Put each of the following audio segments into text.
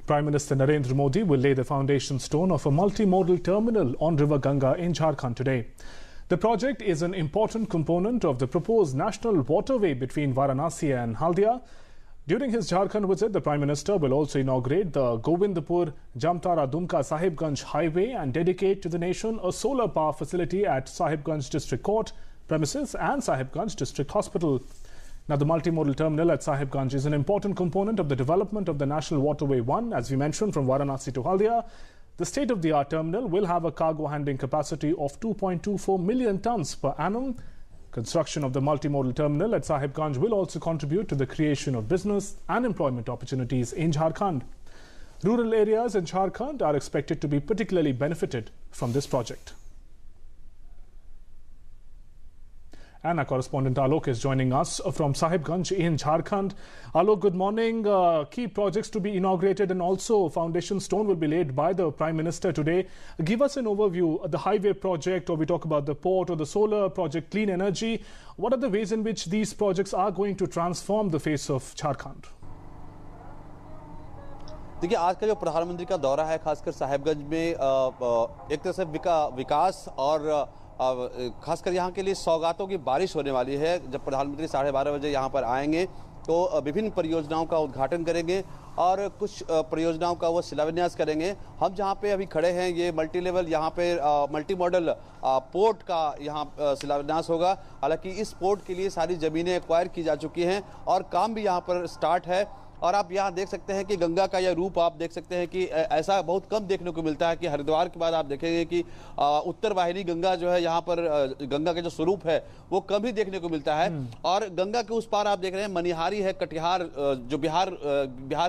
Prime Minister Narendra Modi will lay the foundation stone of a multimodal terminal on River Ganga in Jharkhand today. The project is an important component of the proposed national waterway between Varanasi and Haldia. During his Jharkhand visit, the Prime Minister will also inaugurate the Govindpur-Jamtara-Dumka Sahibganj highway and dedicate to the nation a solar power facility at Sahibganj District Court premises and Sahibganj District Hospital. Now, the multimodal terminal at Sahibganj is an important component of the development of the National Waterway 1, as we mentioned, from Varanasi to Haldia. The state-of-the-art terminal will have a cargo handling capacity of 2.24 million tons per annum. Construction of the multimodal terminal at Sahibganj will also contribute to the creation of business and employment opportunities in Jharkhand. Rural areas in Jharkhand are expected to be particularly benefited from this project. And our correspondent Alok is joining us from Sahibganj in Jharkhand. Alok, good morning. Key projects to be inaugurated and also foundation stone will be laid by the Prime Minister today. Give us an overview of the highway project, or we talk about the port or the solar project, clean energy. What are the ways in which these projects are going to transform the face of Jharkhand? देखिए, आज का जो प्रधानमंत्री का दौरा है खासकर साहिबगंज में एक तरह से विकास और खासकर यहाँ के लिए सौगातों की बारिश होने वाली है। जब प्रधानमंत्री 12:30 बजे यहाँ पर आएंगे तो विभिन्न परियोजनाओं का उद्घाटन करेंगे और कुछ परियोजनाओं का वो शिलान्यास करेंगे। हम जहाँ पे अभी खड़े हैं, ये मल्टी लेवल यहाँ पे मल्टी मॉडल पोर्ट का यहाँ शिलान्यास होगा। हालांकि इस पोर्ट के लिए सारी ज़मीनें एक्वायर की जा चुकी हैं और काम भी यहाँ पर स्टार्ट है। और आप यहाँ देख सकते हैं कि गंगा का यह रूप आप देख सकते हैं कि ऐसा बहुत कम देखने को मिलता है कि हरिद्वार के बाद आप देखेंगे कि उत्तर वाहिनी गंगा जो है यहाँ पर गंगा का जो स्वरूप है वो कम ही देखने को मिलता है। और गंगा के उस पार आप देख रहे हैं मनिहारी है, कटिहार जो बिहार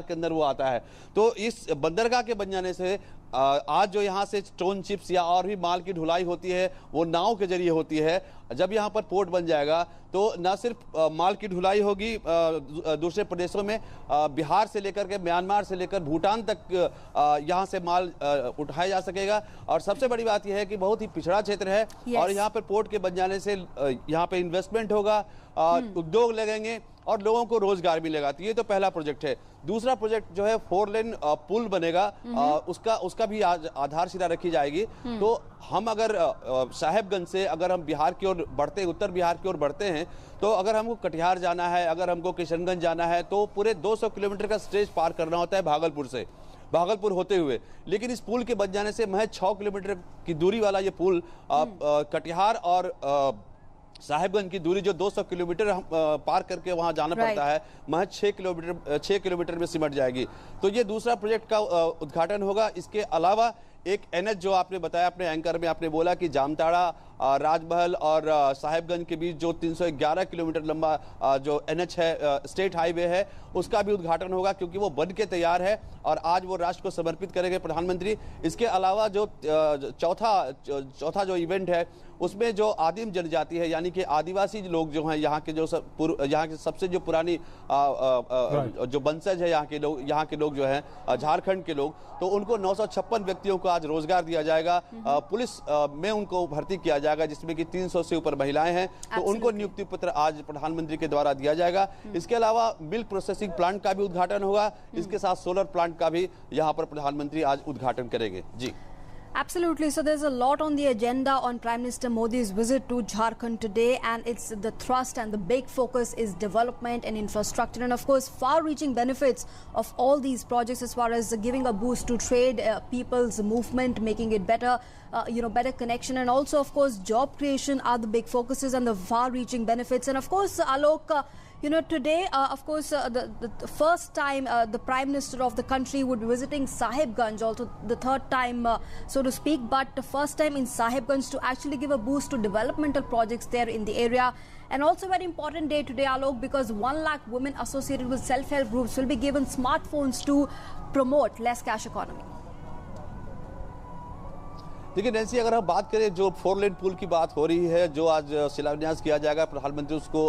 के अंदर वो आता है। तो इस बंदरगाह के बन जाने से आज जो यहाँ से स्टोन चिप्स या और भी माल की ढुलाई होती है वो नाव के जरिए होती है। जब यहाँ पर पोर्ट बन जाएगा तो न सिर्फ माल की ढुलाई होगी दूसरे प्रदेशों में, बिहार से लेकर के म्यांमार से लेकर भूटान तक यहाँ से माल उठाया जा सकेगा। और सबसे बड़ी बात यह है कि बहुत ही पिछड़ा क्षेत्र है और यहाँ पर पोर्ट के बन जाने से यहाँ पे इन्वेस्टमेंट होगा, उद्योग लगेंगे और लोगों को रोजगार मिलेगा। तो ये तो पहला प्रोजेक्ट है। दूसरा प्रोजेक्ट जो है 4 लेन पुल बनेगा, उसका भी आधारशिला रखी जाएगी। तो हम अगर साहिबगंज से अगर हम बिहार की ओर बढ़ते, उत्तर बिहार की ओर बढ़ते हैं, तो अगर हमको कटिहार जाना है, अगर हमको किशनगंज जाना है, तो पूरे 200 किलोमीटर का स्ट्रेच पार करना होता है भागलपुर होते हुए। लेकिन इस पुल के बन जाने से महज 6 किलोमीटर की दूरी वाला ये पुल कटिहार और साहिबगंज की दूरी जो 200 किलोमीटर पार करके वहां जाना पड़ता है, महज 6 किलोमीटर में सिमट जाएगी। तो ये दूसरा प्रोजेक्ट का उद्घाटन होगा। इसके अलावा एक एनएच जो आपने बताया, अपने एंकर में आपने बोला कि जामताड़ा, राजमहल और साहिबगंज के बीच जो 311 किलोमीटर लंबा जो एनएच है, स्टेट हाईवे है, उसका भी उद्घाटन होगा क्योंकि वो बन के तैयार है और आज वो राष्ट्र को समर्पित करेंगे प्रधानमंत्री। इसके अलावा जो चौथा जो इवेंट है उसमें जो आदिम जनजाति है यानी कि आदिवासी लोग जो हैं, यहाँ के सबसे जो पुरानी जो वंशज है यहाँ के लोग जो हैं झारखंड के लोग, तो उनको 956 व्यक्तियों को आज रोजगार दिया जाएगा। पुलिस में उनको भर्ती किया जाएगा जिसमें कि 300 से ऊपर महिलाएं हैं, तो उनको नियुक्ति पत्र आज प्रधानमंत्री के द्वारा दिया जाएगा। इसके अलावा मिल्क प्रोसेसिंग प्लांट का भी उद्घाटन होगा। इसके साथ सोलर प्लांट का भी यहाँ पर प्रधानमंत्री आज उद्घाटन करेंगे। जी, Absolutely. So there's a lot on the agenda on Prime Minister Modi's visit to Jharkhand today, and it's the thrust and the big focus is development and infrastructure, and of course far-reaching benefits of all these projects as far as giving a boost to trade, people's movement, making it better, better connection, and also of course job creation are the big focuses and the far-reaching benefits. And of course, Alok, today, of course, the first time the Prime Minister of the country would be visiting Sahibganj, also the third time, so to speak, but the first time in Sahibganj to actually give a boost to developmental projects there in the area. And also a very important day today, Alok, because 1 lakh women associated with self-help groups will be given smartphones to promote less cash economy. देखिए Nancy, अगर हम बात करें जो 4 लेन पुल की बात हो रही है, जो आज शिलान्यास किया जाएगा, प्रधानमंत्री उसको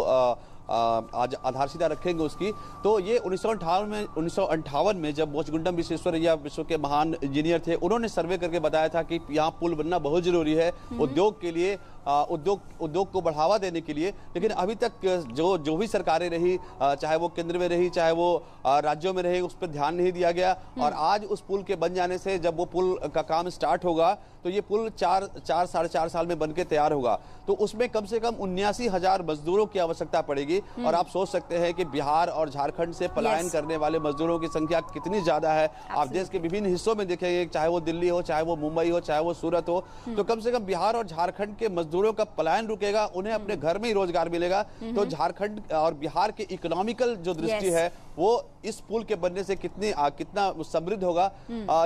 आज आधारशिला रखेंगे उसकी, तो ये 1958 में जब मोचगुंडम विश्वेश्वरैया विश्व के महान इंजीनियर थे, उन्होंने सर्वे करके बताया था कि यहाँ पुल बनना बहुत जरूरी है उद्योग के लिए उद्योग को बढ़ावा देने के लिए। लेकिन अभी तक जो भी सरकारें रही, चाहे वो केंद्र में रही चाहे वो राज्यों में रही, उस पर ध्यान नहीं दिया गया। और आज उस पुल के बन जाने से जब वो पुल का काम स्टार्ट होगा तो ये पुल 4 साढ़े 4 साल में बनके तैयार होगा, तो उसमें कम से कम 79,000 मजदूरों की आवश्यकता पड़ेगी। और आप सोच सकते हैं कि बिहार और झारखंड से पलायन करने वाले मजदूरों की संख्या कितनी ज्यादा है। आप देश के विभिन्न हिस्सों में देखेंगे, चाहे वो दिल्ली हो, चाहे वो मुंबई हो, चाहे वो सूरत हो, तो कम से कम बिहार और झारखंड के मजदूरों का पलायन रुकेगा, उन्हें अपने घर में ही रोजगार मिलेगा। तो झारखंड और बिहार के इकोनॉमिकल जो दृष्टि है वो इस पुल के बनने से कितना समृद्ध होगा,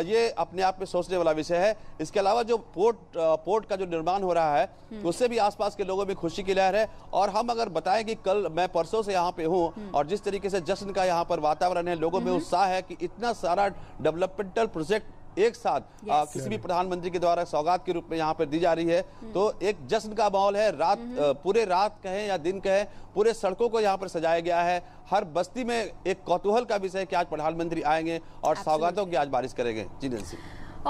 ये अपने आप में सोचने वाला विषय है। इसके अलावा जो पोर्ट का जो निर्माण हो रहा है उससे भी आसपास के लोगों में खुशी की लहर है। और हम अगर बताएं कि कल मैं परसों से यहाँ पे हूँ और जिस तरीके से जश्न का यहाँ पर वातावरण है, लोगों में उत्साह है कि इतना सारा डेवलपमेंटल प्रोजेक्ट एक साथ किसी भी प्रधानमंत्री के द्वारा सौगात के रूप में यहाँ पर दी जा रही है, तो एक जश्न का माहौल है। पूरे रात कहें या दिन कहें, पूरे सड़कों को यहाँ पर सजाया गया है। हर बस्ती में एक कौतूहल का विषय है कि आज प्रधानमंत्री आएंगे और सौगातों की आज बारिश करेंगे। जी नंसी।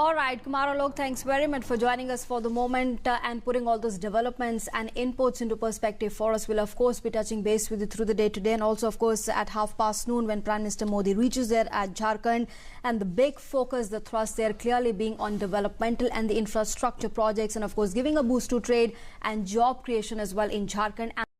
All right, Kumar Alok, thanks very much for joining us for the moment and putting all those developments and inputs into perspective for us. We'll of course be touching base with you through the day today, and also of course at noon when Prime Minister Modi reaches there at Jharkhand, and the big focus, the thrust there clearly being on developmental and the infrastructure projects, and of course giving a boost to trade and job creation as well in Jharkhand.